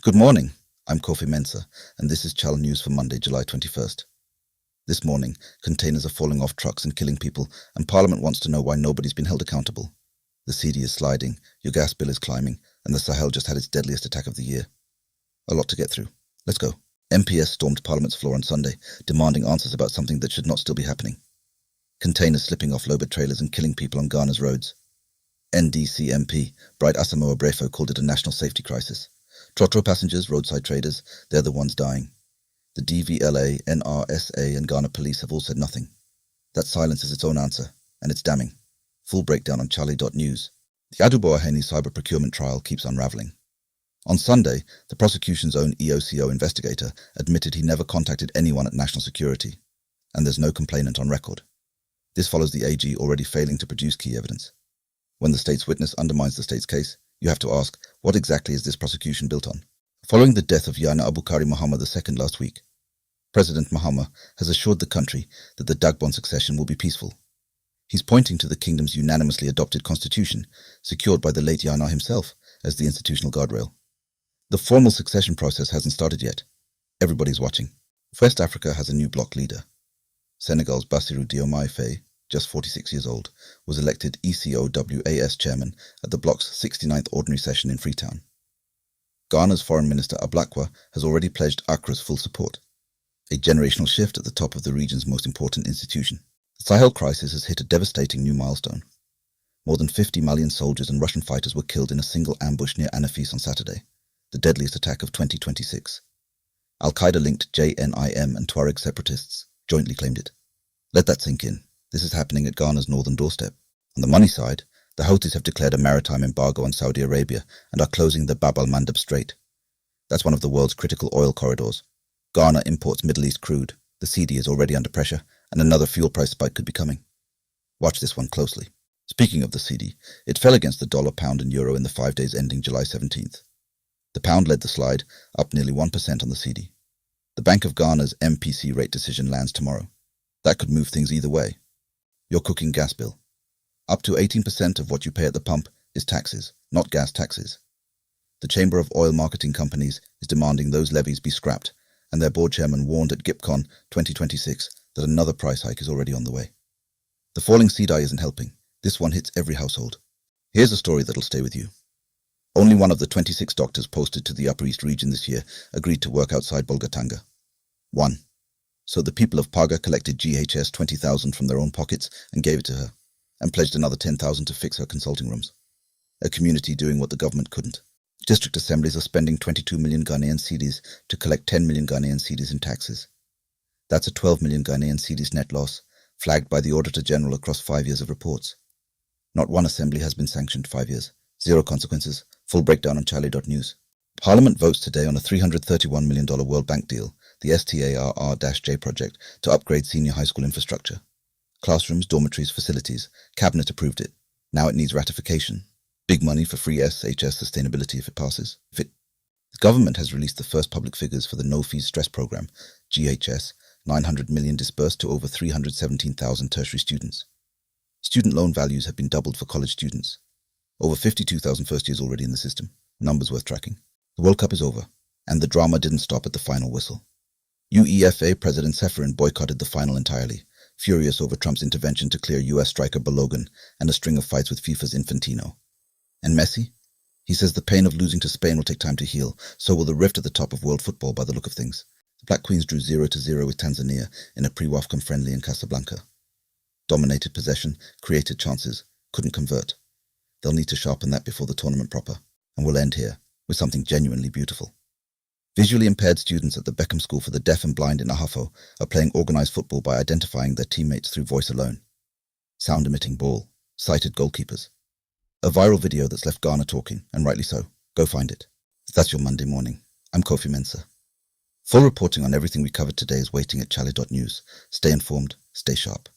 Good morning, I'm Kofi Mensah, and this is chale.news for Monday, July 21st. This morning, containers are falling off trucks and killing people, and Parliament wants to know why nobody's been held accountable. The Cedi is sliding, your gas bill is climbing, and the Sahel just had its deadliest attack of the year. A lot to get through. Let's go. MPs stormed Parliament's floor on Sunday, demanding answers about something that should not still be happening. Containers slipping off low-bed trailers and killing people on Ghana's roads. NDC MP Bright Asamoah called it a national safety crisis. Trotro passengers, roadside traders, they're the ones dying. The DVLA, NRSA and Ghana police have all said nothing. That silence is its own answer, and it's damning. Full breakdown on chale.news. The Adu-Boahene cyber procurement trial keeps unravelling. On Sunday, the prosecution's own ECOWAS investigator admitted he never contacted anyone at National Security, and there's no complainant on record. This follows the AG already failing to produce key evidence. When the state's witness undermines the state's case, you have to ask, what exactly is this prosecution built on? Following the death of Yana Abukari Mahama II last week, President Mahama has assured the country that the Dagbon succession will be peaceful. He's pointing to the kingdom's unanimously adopted constitution, secured by the late Yana himself, as the institutional guardrail. The formal succession process hasn't started yet. Everybody's watching. West Africa has a new bloc leader. Senegal's Bassirou Diomaye Faye, just 46 years old, was elected ECOWAS chairman at the bloc's 69th ordinary session in Freetown. Ghana's Foreign Minister Ablakwa has already pledged Accra's full support, a generational shift at the top of the region's most important institution. The Sahel crisis has hit a devastating new milestone. More than 50 Malian soldiers and Russian fighters were killed in a single ambush near Anafis on Saturday, the deadliest attack of 2026. Al-Qaeda-linked JNIM and Tuareg separatists jointly claimed it. Let that sink in. This is happening at Ghana's northern doorstep. On the money side, the Houthis have declared a maritime embargo on Saudi Arabia and are closing the al-Mandab Strait. That's one of the world's critical oil corridors. Ghana imports Middle East crude. The Cedi is already under pressure, and another fuel price spike could be coming. Watch this one closely. Speaking of the Cedi, it fell against the dollar, pound and euro in the 5 days ending July 17th. The pound led the slide, up nearly 1% on the Cedi. The Bank of Ghana's MPC rate decision lands tomorrow. That could move things either way. Your cooking gas bill. Up to 18% of what you pay at the pump is taxes, not gas taxes. The Chamber of Oil Marketing Companies is demanding those levies be scrapped, and their board chairman warned at GIPCON 2026 that another price hike is already on the way. The falling Cedi isn't helping. This one hits every household. Here's a story that'll stay with you. Only one of the 26 doctors posted to the Upper East region this year agreed to work outside Bolgatanga. One. So the people of Paga collected GHS 20,000 from their own pockets and gave it to her, and pledged another 10,000 to fix her consulting rooms. A community doing what the government couldn't. District assemblies are spending 22 million Ghanaian cedis to collect 10 million Ghanaian cedis in taxes. That's a 12 million Ghanaian cedis net loss, flagged by the Auditor General across 5 years of reports. Not one assembly has been sanctioned 5 years. Zero consequences. Full breakdown on chale.news. Parliament votes today on a $331 million World Bank deal, the STARR-J project, to upgrade senior high school infrastructure. Classrooms, dormitories, facilities. Cabinet approved it. Now it needs ratification. Big money for free SHS sustainability if it passes. The government has released the first public figures for the No-Fees Stress Programme, GHS, 900 million disbursed to over 317,000 tertiary students. Student loan values have been doubled for college students. Over 52,000 first years already in the system. Numbers worth tracking. The World Cup is over, and the drama didn't stop at the final whistle. UEFA President Ceferin boycotted the final entirely, furious over Trump's intervention to clear US striker Balogun and a string of fights with FIFA's Infantino. And Messi? He says the pain of losing to Spain will take time to heal, so will the rift at the top of world football by the look of things. The Black Queens drew 0-0 with Tanzania in a pre-WAFCON friendly in Casablanca. Dominated possession, created chances, couldn't convert. They'll need to sharpen that before the tournament proper, and we'll end here with something genuinely beautiful. Visually impaired students at the Beckham School for the Deaf and Blind in Ahafo are playing organised football by identifying their teammates through voice alone. Sound-emitting ball, sighted goalkeepers. A viral video that's left Ghana talking, and rightly so. Go find it. That's your Monday morning. I'm Kofi Mensah. Full reporting on everything we covered today is waiting at chale.news. Stay informed, stay sharp.